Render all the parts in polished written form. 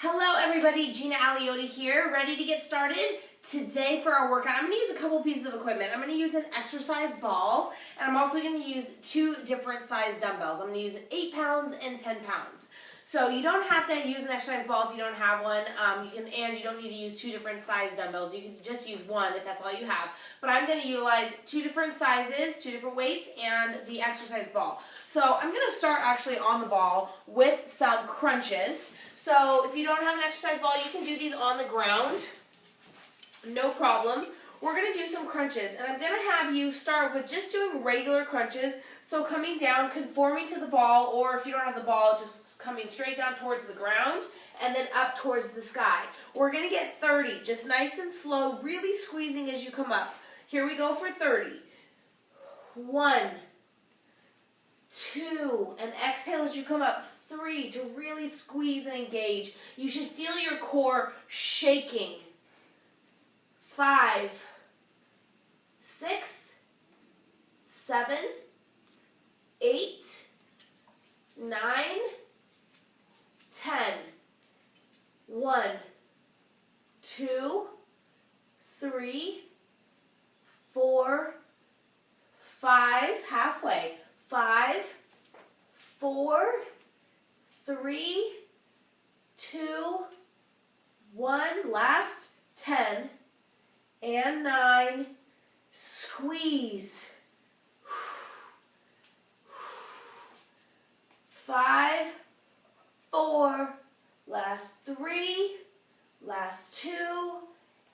Hello everybody, Gina Aliotti here, ready to get started. Today for our workout, I'm going to use a couple pieces of equipment. I'm going to use an exercise ball, and I'm also going to use two different size dumbbells. I'm going to use 8 pounds and 10 pounds. So you don't have to use an exercise ball if you don't have one, and you don't need to use two different size dumbbells. You can just use one if that's all you have. But I'm going to utilize two different sizes, two different weights, and the exercise ball. So I'm going to start actually on the ball with some crunches. So if you don't have an exercise ball, you can do these on the ground, no problem. We're going to do some crunches, and I'm going to have you start with just doing regular crunches. So coming down, conforming to the ball, or if you don't have the ball, just coming straight down towards the ground and then up towards the sky. We're going to get 30, just nice and slow, really squeezing as you come up. Here we go for 30. 1, 2, and exhale as you come up. 3, to really squeeze and engage. You should feel your core shaking. 5, 6, 7, 8, 9, 10. 1, 2, 3, 4, 5, halfway. 5, 4, 3, 2, 1, last 10, and 9, squeeze. 5, 4, last 3, last 2,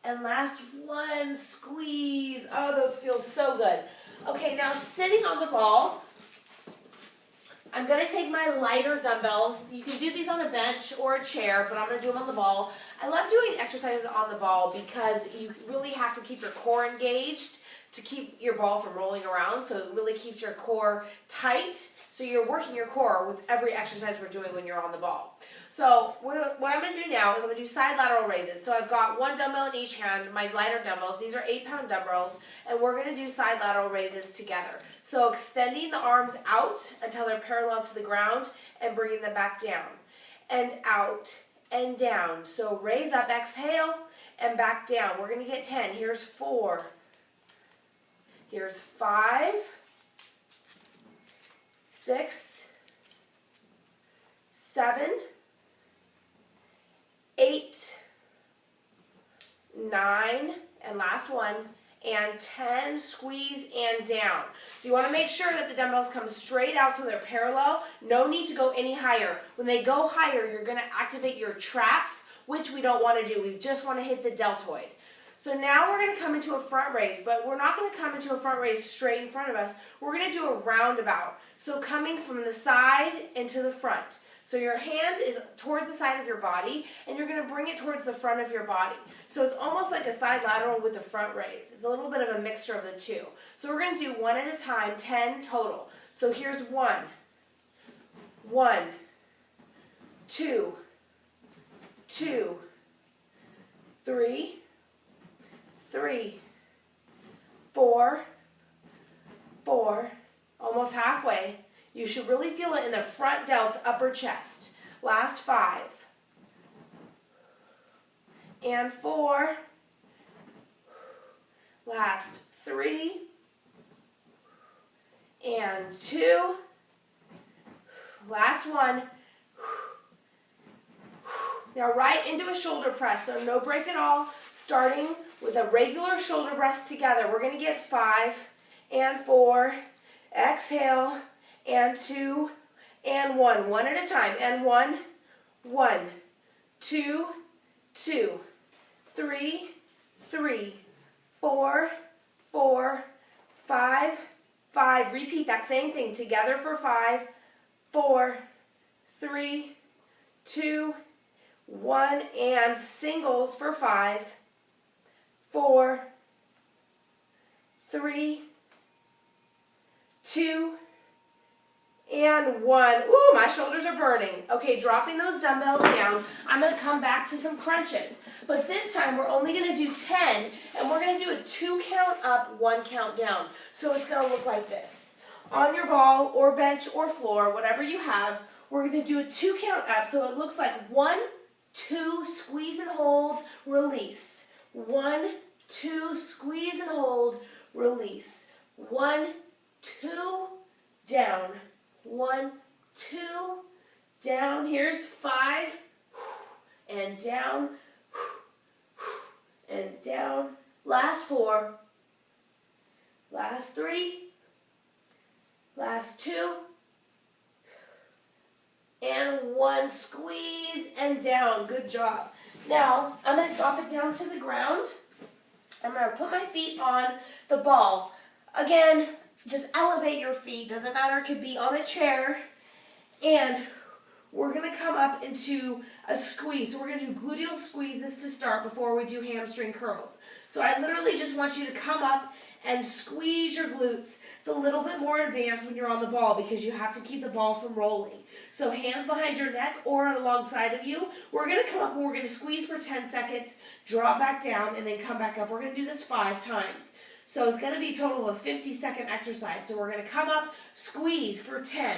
and last 1, squeeze. Oh, those feel so good. Okay, now sitting on the ball, I'm going to take my lighter dumbbells. You can do these on a bench or a chair, but I'm going to do them on the ball. I love doing exercises on the ball because you really have to keep your core engaged to keep your ball from rolling around, so it really keeps your core tight. So you're working your core with every exercise we're doing when you're on the ball. So what I'm going to do now is I'm going to do side lateral raises. So I've got one dumbbell in each hand, my lighter dumbbells. These are 8-pound dumbbells, and we're going to do side lateral raises together. So extending the arms out until they're parallel to the ground and bringing them back down. And out and down. So raise up, exhale, and back down. We're going to get 10. Here's 4. Here's 5. 6, 7, 8, 9, and last one, and 10, squeeze and down. So you want to make sure that the dumbbells come straight out so they're parallel. No need to go any higher. When they go higher, you're going to activate your traps, which we don't want to do. We just want to hit the deltoid. So now we're going to come into a front raise, but we're not going to come into a front raise straight in front of us. We're going to do a roundabout. So coming from the side into the front. So your hand is towards the side of your body, and you're going to bring it towards the front of your body. So it's almost like a side lateral with a front raise. It's a little bit of a mixture of the two. So we're going to do one at a time, 10 total. So here's 1, 1, 2, 2, 3, 3, 4, 4, almost halfway. You should really feel it in the front delts, upper chest. Last 5. And 4. Last 3. And 2. Last 1. Now right into a shoulder press, so no break at all. Starting with a regular shoulder press together. We're going to get 5 and 4. Exhale. And 2, and 1. One at a time. And 1, 1, 2, 2, 3, 3, 4, 4, 5, 5. Repeat that same thing together for 5, 4, 3, 2, 1, and singles for 5, 4, 3, 2, and 1. Ooh, my shoulders are burning. Okay, dropping those dumbbells down. I'm going to come back to some crunches. But this time we're only going to do 10, and we're going to do a 2 count up, 1 count down. So it's going to look like this. On your ball or bench or floor, whatever you have, we're going to do a 2 count up. So it looks like 1, 2, squeeze and hold, release. 1, 2, squeeze and hold, release. 1, 2, down. 1, 2, down. Here's 5, and down, and down. Last 4, last 3, last 2, and 1. Squeeze and down. Good job. Now, I'm going to drop it down to the ground. I'm going to put my feet on the ball. Again, just elevate your feet. Doesn't matter. It could be on a chair. And we're going to come up into a squeeze. So we're going to do gluteal squeezes to start before we do hamstring curls. So I literally just want you to come up and squeeze your glutes. It's a little bit more advanced when you're on the ball because you have to keep the ball from rolling. So hands behind your neck or alongside of you. We're going to come up and we're going to squeeze for 10 seconds, drop back down, and then come back up. We're going to do this 5 times. So it's going to be a total of a 50-second exercise. So we're going to come up, squeeze for 10,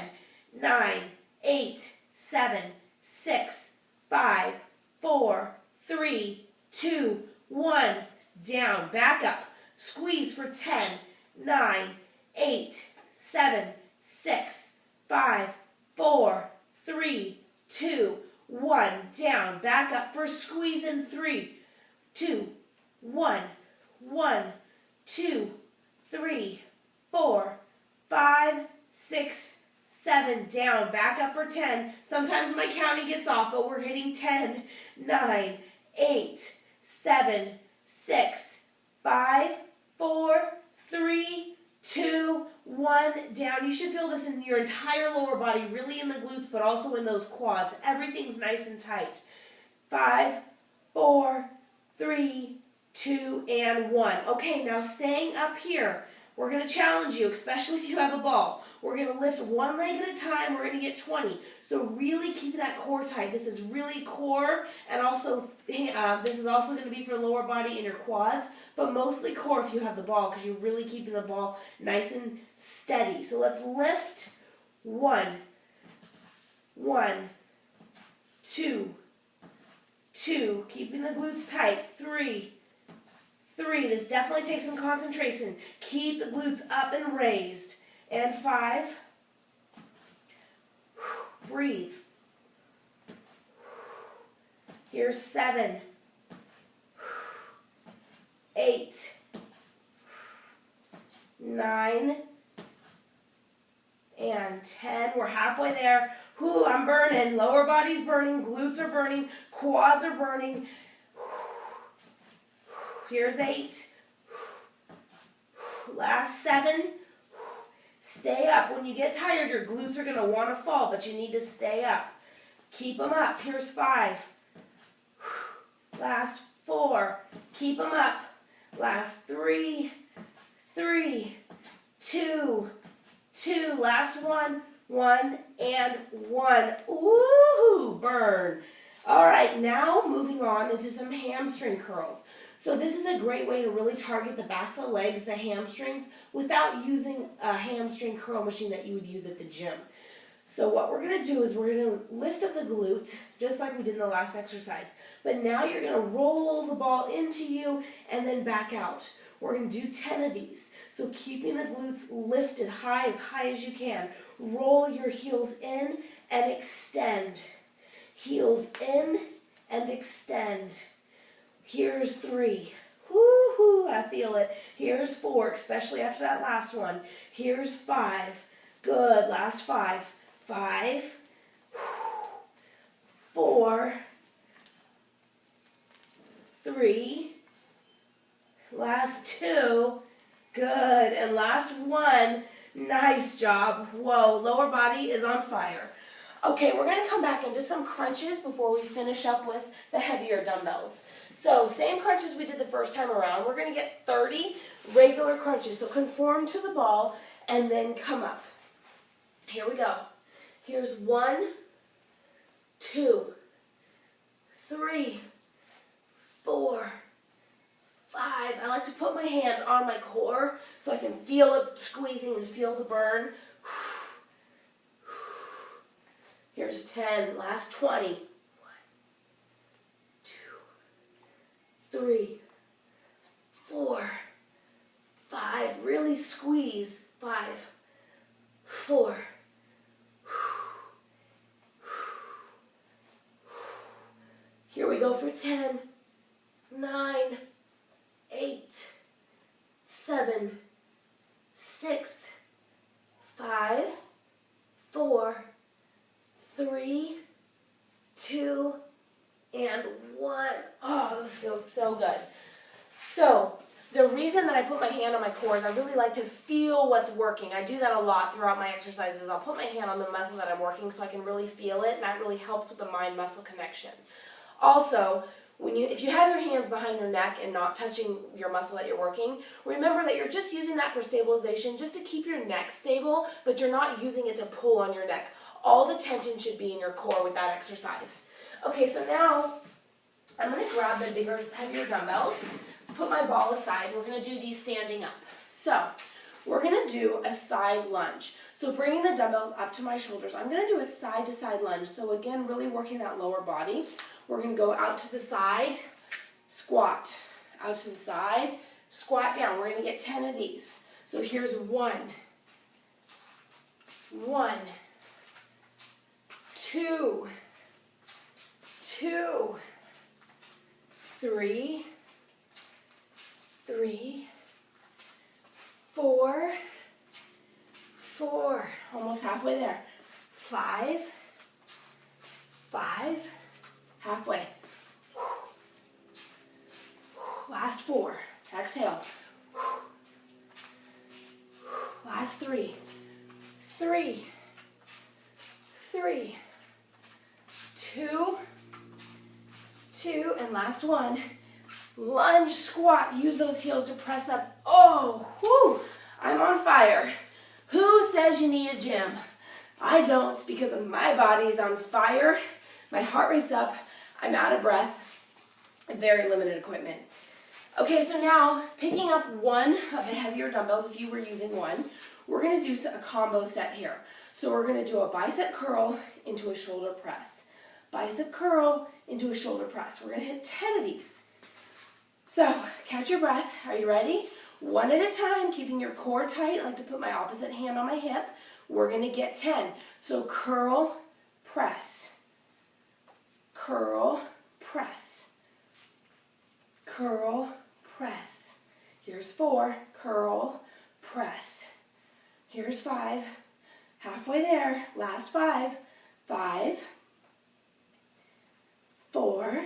9, 8, 7, 6, 5, 4, 3, 2, 1. Down, back up. Squeeze for 10, 9, 8, 7, 6, 5, 4, 3, 2, 1. Down, back up for squeeze in 3, 2, 1, 1, 2, 3, 4, 5, 6, 7. Down, back up for 10. Sometimes my counting gets off, but we're hitting 10, 9, 8, 7, 6, 5, 4, 3, 2, 1. Down. You should feel this in your entire lower body, really in the glutes, but also in those quads. Everything's nice and tight. 5, 4, 3, 2, and 1. Okay, now staying up here, we're going to challenge you, especially if you have a ball. We're going to lift one leg at a time. We're going to get 20. So really keep that core tight. This is really core, and also this is also going to be for lower body and your quads, but mostly core if you have the ball because you're really keeping the ball nice and steady. So let's lift. 1, 1, 2, 2, keeping the glutes tight. 3, 3, this definitely takes some concentration. Keep the glutes up and raised. And 5, breathe. Here's 7, 8, 9, and 10. We're halfway there. Whew, I'm burning. Lower body's burning, glutes are burning, quads are burning. Here's 8. Last 7. Stay up. When you get tired, your glutes are going to want to fall, but you need to stay up. Keep them up. Here's 5. Last 4. Keep them up. Last 3. 3, 2, 2. Last 1. 1 and 1. Ooh, burn. All right, now moving on into some hamstring curls. So this is a great way to really target the back of the legs, the hamstrings, without using a hamstring curl machine that you would use at the gym. So what we're going to do is we're going to lift up the glutes, just like we did in the last exercise. But now you're going to roll the ball into you and then back out. We're going to do 10 of these. So keeping the glutes lifted high as you can. Roll your heels in and extend. Heels in and extend. Here's 3. Woo-hoo, I feel it. Here's 4, especially after that last one. Here's 5. Good, last 5. 5. 4. 3. Last 2. Good, and last 1. Nice job. Whoa, lower body is on fire. Okay, we're going to come back into some crunches before we finish up with the heavier dumbbells. So same crunches we did the first time around. We're going to get 30 regular crunches. So conform to the ball and then come up. Here we go. Here's 1, 2, 3, 4, 5. I like to put my hand on my core so I can feel it squeezing and feel the burn. Here's 10. Last 20. 1, 3, 4, 5. Really squeeze. 5, 4. Here we go for 10, 9, 8, 7, 6, 5, 4, 3, 2, and 1. Oh, this feels so good. So, the reason that I put my hand on my core is I really like to feel what's working. I do that a lot throughout my exercises. I'll put my hand on the muscle that I'm working so I can really feel it, and that really helps with the mind-muscle connection. Also, if you have your hands behind your neck and not touching your muscle that you're working, remember that you're just using that for stabilization, just to keep your neck stable, but you're not using it to pull on your neck. All the tension should be in your core with that exercise. Okay, so now I'm going to grab the bigger, heavier dumbbells, put my ball aside. We're going to do these standing up. So we're going to do a side lunge. So bringing the dumbbells up to my shoulders, I'm going to do a side-to-side lunge. So again, really working that lower body. We're going to go out to the side, squat, out to the side, squat down. We're going to get 10 of these. So here's 1, 2, 2, 3, 4, 4, almost halfway there, 5, halfway, last 4, exhale, last 3, 2, and last 1, lunge, squat, use those heels to press up. Oh, whew, I'm on fire. Who says you need a gym? I don't, because my body is on fire, my heart rate's up, I'm out of breath, very limited equipment. Okay, so now picking up one of the heavier dumbbells, if you were using one, we're going to do a combo set here. So we're going to do a bicep curl into a shoulder press. Bicep curl into a shoulder press. We're going to hit 10 of these. So catch your breath. Are you ready? One at a time, keeping your core tight. I like to put my opposite hand on my hip. We're going to get 10. So curl, press. Curl, press. Curl, press. Here's 4, curl, press. Here's 5, halfway there, last 5, 5, 4,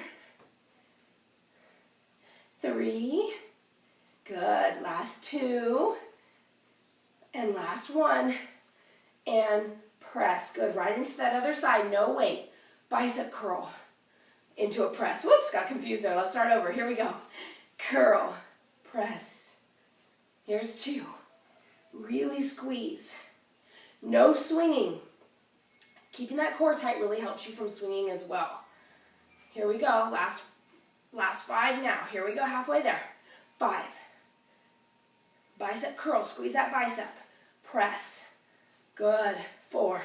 3, good, last 2, and last 1, and press, good, right into that other side, no weight, bicep curl. Into a press. Whoops, got confused there. Let's start over. Here we go. Curl, press. Here's 2. Really squeeze. No swinging. Keeping that core tight really helps you from swinging as well. Here we go. Last 5 now. Here we go, halfway there. 5. Bicep curl. Squeeze that bicep. Press. Good. 4.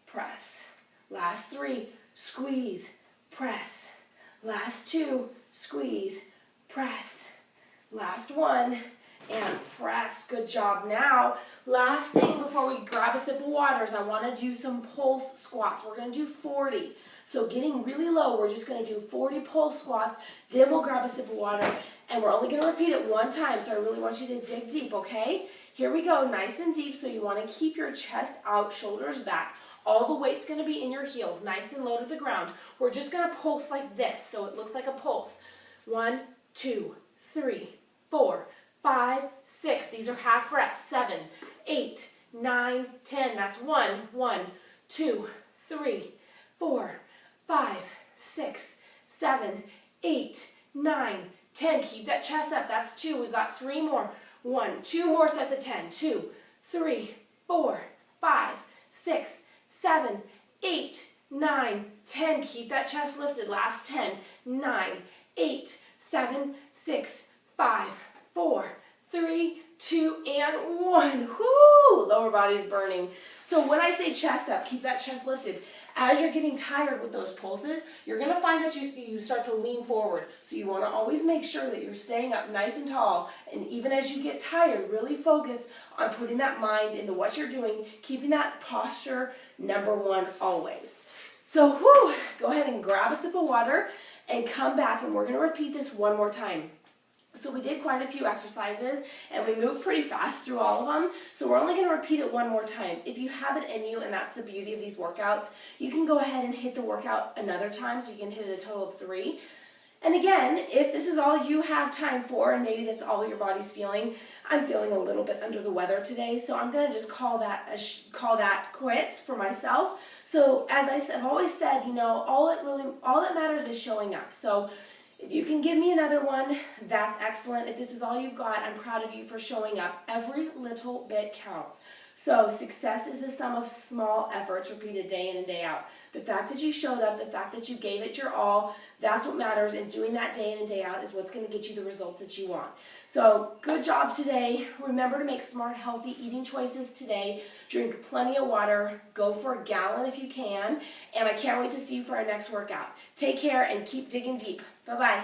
Press. Last 3. Squeeze. Press. Last 2, squeeze, press. Last 1, and press. Good job. Now, last thing before we grab a sip of water is I want to do some pulse squats. We're going to do 40. So getting really low, we're just going to do 40 pulse squats. Then we'll grab a sip of water, and we're only going to repeat it 1 time. So I really want you to dig deep, okay? Here we go, nice and deep. So you want to keep your chest out, shoulders back. All the weight's going to be in your heels, nice and low to the ground. We're just going to pulse like this, so it looks like a pulse. 1, 2, 3, 4, 5, 6. These are half reps. 7, 8, 9, 10. That's 1, 2, 3, 4, 5, 6, 7, 8, 9, 10. Keep that chest up. That's 2. We've got 3 more. 1, 2 more sets of 10. 2, 3, 4, 5, 6, 7, 8, 9, 10. Keep that chest lifted. Last 10. 9, 8, 7, 6, 5, 4, 3, 2, and 1. Whoo! Lower body's burning. So when I say chest up, keep that chest lifted. As you're getting tired with those pulses, you're going to find that you start to lean forward. So you want to always make sure that you're staying up nice and tall. And even as you get tired, really focus on putting that mind into what you're doing, keeping that posture number 1 always. So go ahead and grab a sip of water and come back, and we're going to repeat this one more time. So we did quite a few exercises, and we moved pretty fast through all of them. So we're only going to repeat it one more time. If you have it in you, and that's the beauty of these workouts, you can go ahead and hit the workout another time, so you can hit it a total of 3. And again, if this is all you have time for, and maybe that's all your body's feeling, I'm feeling a little bit under the weather today, so I'm going to just call that quits for myself. So as I've always said, all that matters is showing up. So if you can give me another one, that's excellent. If this is all you've got, I'm proud of you for showing up. Every little bit counts. So success is the sum of small efforts repeated day in and day out. The fact that you showed up, the fact that you gave it your all, that's what matters, and doing that day in and day out is what's going to get you the results that you want. So good job today. Remember to make smart, healthy eating choices today. Drink plenty of water. Go for a gallon if you can. And I can't wait to see you for our next workout. Take care and keep digging deep. Bye-bye.